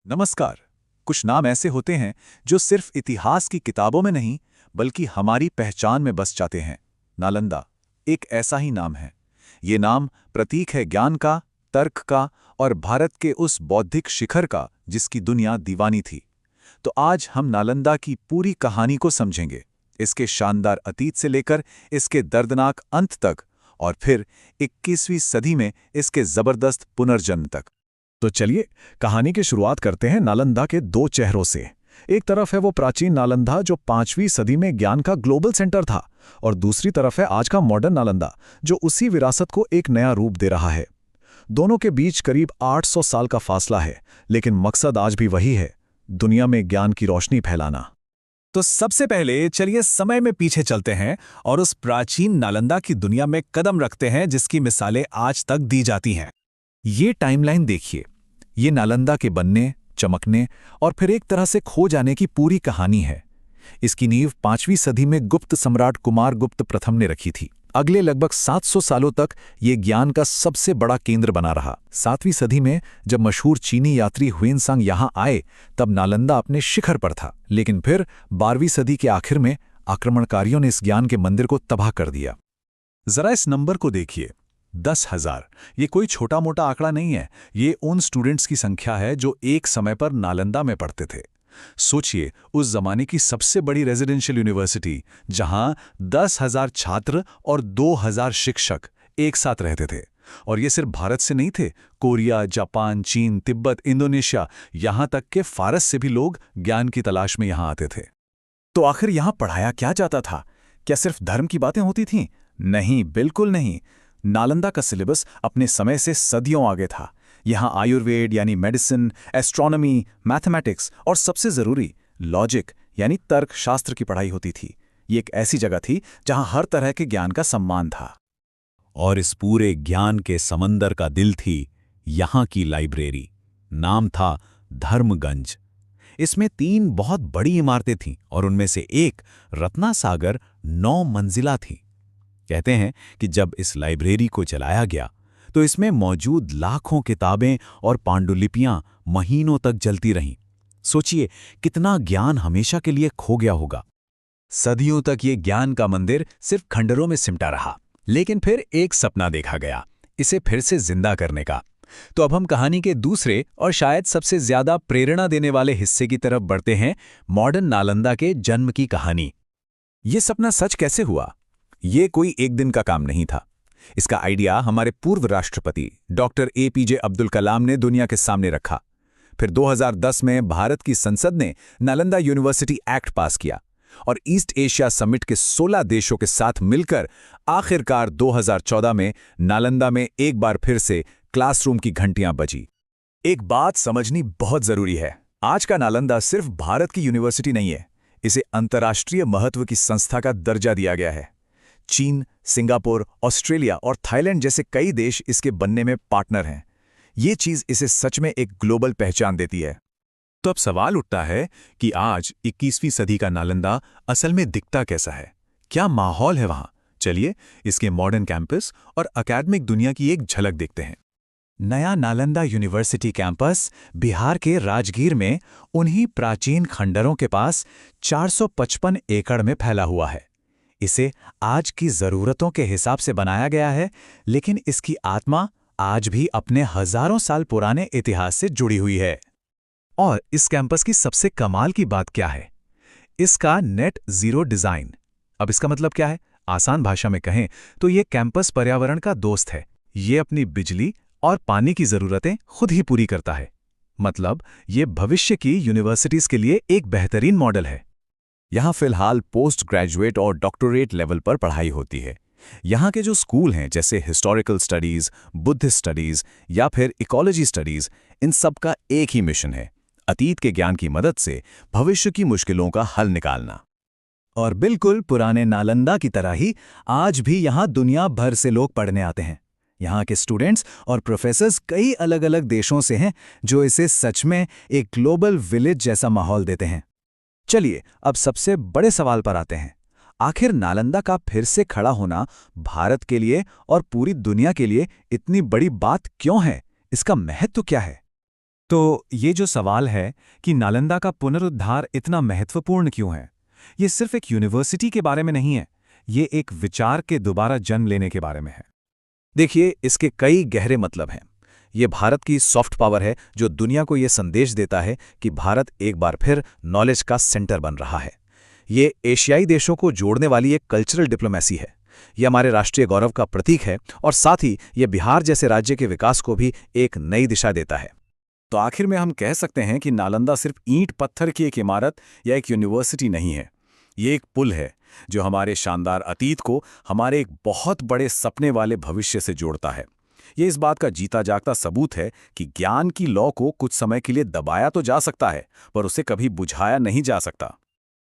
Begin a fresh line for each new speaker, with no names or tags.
नमस्कार। कुछ नाम ऐसे होते हैं जो सिर्फ इतिहास की किताबों में नहीं बल्कि हमारी पहचान में बस जाते हैं। नालंदा एक ऐसा ही नाम है। ये नाम प्रतीक है ज्ञान का, तर्क का और भारत के उस बौद्धिक शिखर का जिसकी दुनिया दीवानी थी। तो आज हम नालंदा की पूरी कहानी को समझेंगे, इसके शानदार अतीत से लेकर इसके दर्दनाक अंत तक और फिर 21वीं सदी में इसके जबरदस्त पुनर्जन्म तक।
तो चलिए कहानी की शुरुआत करते हैं नालंदा के दो चेहरों से। एक तरफ है वो प्राचीन नालंदा जो 5वीं सदी में ज्ञान का ग्लोबल सेंटर था, और दूसरी तरफ है आज का मॉडर्न नालंदा जो उसी विरासत को एक नया रूप दे रहा है। दोनों के बीच करीब 800 साल का फासला है, लेकिन मकसद आज भी वही है, दुनिया में ज्ञान की रोशनी फैलाना।
तो सबसे पहले चलिए समय में पीछे चलते हैं और उस प्राचीन नालंदा की दुनिया में कदम रखते हैं जिसकी मिसालें आज तक दी जाती हैं। ये टाइमलाइन देखिए। ये नालंदा के बनने, चमकने और फिर एक तरह से खो जाने की पूरी कहानी है। इसकी नींव 5वीं सदी में गुप्त सम्राट कुमारगुप्त प्रथम ने रखी थी। अगले लगभग 700 सालों तक ये ज्ञान का सबसे बड़ा केंद्र बना रहा। 7वीं सदी में जब मशहूर चीनी यात्री हुएनसांग यहाँ आए तब नालंदा अपने शिखर पर था, लेकिन फिर 12वीं सदी के आखिर में आक्रमणकारियों ने इस ज्ञान के मंदिर को तबाह कर दिया। जरा इस नंबर को देखिए, 10,000। ये कोई छोटा मोटा आंकड़ा नहीं है। ये उन स्टूडेंट्स की संख्या है जो एक समय पर नालंदा में पढ़ते थे। सोचिए, उस जमाने की सबसे बड़ी रेजिडेंशियल यूनिवर्सिटी जहां 10,000 छात्र और 2,000 शिक्षक एक साथ रहते थे। और ये सिर्फ भारत से नहीं थे, कोरिया, जापान, चीन, तिब्बत, इंडोनेशिया, यहां तक के फारस से भी लोग ज्ञान की तलाश में यहां आते थे। तो आखिर यहां पढ़ाया क्या जाता था? क्या सिर्फ धर्म की बातें होती थीं? नहीं, बिल्कुल नहीं। नालंदा का सिलेबस अपने समय से सदियों आगे था। यहाँ आयुर्वेद यानी मेडिसिन, एस्ट्रोनॉमी, मैथमेटिक्स और सबसे ज़रूरी लॉजिक यानी तर्क शास्त्र की पढ़ाई होती थी। ये एक ऐसी जगह थी जहाँ हर तरह के ज्ञान का सम्मान था।
और इस पूरे ज्ञान के समंदर का दिल थी यहाँ की लाइब्रेरी। नाम था धर्मगंज। इसमें 3 बहुत बड़ी इमारतें थीं और उनमें से एक रत्नासागर 9 मंजिला थी। कहते हैं कि जब इस लाइब्रेरी को चलाया गया तो इसमें मौजूद लाखों किताबें और पांडुलिपियां महीनों तक जलती रहीं। सोचिए कितना ज्ञान हमेशा के लिए खो गया होगा।
सदियों तक ये ज्ञान का मंदिर सिर्फ खंडरों में सिमटा रहा, लेकिन फिर एक सपना देखा गया, इसे फिर से जिंदा करने का। तो अब हम कहानी के दूसरे और शायद सबसे ज्यादा प्रेरणा देने वाले हिस्से की तरफ बढ़ते हैं, मॉडर्न नालंदा के जन्म की कहानी। ये सपना सच कैसे हुआ? ये कोई एक दिन का काम नहीं था। इसका आइडिया हमारे पूर्व राष्ट्रपति डॉक्टर APJ अब्दुल कलाम ने दुनिया के सामने रखा। फिर 2010 में भारत की संसद ने नालंदा यूनिवर्सिटी एक्ट पास किया और ईस्ट एशिया समिट के 16 देशों के साथ मिलकर आखिरकार 2014 में नालंदा में एक बार फिर से क्लासरूम की घंटियां बजी। एक बात समझनी बहुत जरूरी है, आज का नालंदा सिर्फ भारत की यूनिवर्सिटी नहीं है, इसे अंतर्राष्ट्रीय महत्व की संस्था का दर्जा दिया गया है। चीन, सिंगापुर, ऑस्ट्रेलिया और थाईलैंड जैसे कई देश इसके बनने में पार्टनर हैं। ये चीज़ इसे सच में एक ग्लोबल पहचान देती है। तो अब सवाल उठता है कि आज 21वीं सदी का नालंदा असल में दिखता कैसा है? क्या माहौल है वहाँ? चलिए इसके मॉडर्न कैंपस और एकेडमिक दुनिया की एक झलक देखते हैं। नया नालंदा यूनिवर्सिटी कैंपस बिहार के राजगीर में उन्हीं प्राचीन खंडरों के पास 455 एकड़ में फैला हुआ है। इसे आज की ज़रूरतों के हिसाब से बनाया गया है, लेकिन इसकी आत्मा आज भी अपने हजारों साल पुराने इतिहास से जुड़ी हुई है। और इस कैंपस की सबसे कमाल की बात क्या है? इसका नेट ज़ीरो डिज़ाइन। अब इसका मतलब क्या है? आसान भाषा में कहें तो ये कैंपस पर्यावरण का दोस्त है। ये अपनी बिजली और पानी की ज़रूरतें खुद ही पूरी करता है। मतलब ये भविष्य की यूनिवर्सिटीज़ के लिए एक बेहतरीन मॉडल है। यहाँ फिलहाल पोस्ट ग्रेजुएट और डॉक्टरेट लेवल पर पढ़ाई होती है। यहाँ के जो स्कूल हैं जैसे हिस्टोरिकल स्टडीज़, बुद्धिस्ट स्टडीज़ या फिर इकोलॉजी स्टडीज़, इन सब का एक ही मिशन है, अतीत के ज्ञान की मदद से भविष्य की मुश्किलों का हल निकालना। और बिल्कुल पुराने नालंदा की तरह ही आज भी यहाँ दुनिया भर से लोग पढ़ने आते हैं। यहाँ के स्टूडेंट्स और प्रोफेसर्स कई अलग अलग देशों से हैं जो इसे सच में एक ग्लोबल विलेज जैसा माहौल देते हैं। चलिए अब सबसे बड़े सवाल पर आते हैं। आखिर नालंदा का फिर से खड़ा होना भारत के लिए और पूरी दुनिया के लिए इतनी बड़ी बात क्यों है? इसका महत्व क्या है?
तो ये जो सवाल है कि नालंदा का पुनरुद्धार इतना महत्वपूर्ण क्यों है, ये सिर्फ एक यूनिवर्सिटी के बारे में नहीं है, ये एक विचार के दोबारा जन्म लेने के बारे में है।
देखिए, इसके कई गहरे मतलब हैं। ये भारत की सॉफ्ट पावर है जो दुनिया को ये संदेश देता है कि भारत एक बार फिर नॉलेज का सेंटर बन रहा है। ये एशियाई देशों को जोड़ने वाली एक कल्चरल डिप्लोमेसी है। ये हमारे राष्ट्रीय गौरव का प्रतीक है और साथ ही ये बिहार जैसे राज्य के विकास को भी एक नई दिशा देता है।
तो आखिर में हम कह सकते हैं कि नालंदा सिर्फ ईंट पत्थर की एक इमारत या एक यूनिवर्सिटी नहीं है। ये एक पुल है जो हमारे शानदार अतीत को हमारे एक बहुत बड़े सपने वाले भविष्य से जोड़ता है। ये इस बात का जीता जागता सबूत है कि ज्ञान की लौ को कुछ समय के लिए दबाया तो जा सकता है, पर उसे कभी बुझाया नहीं जा सकता।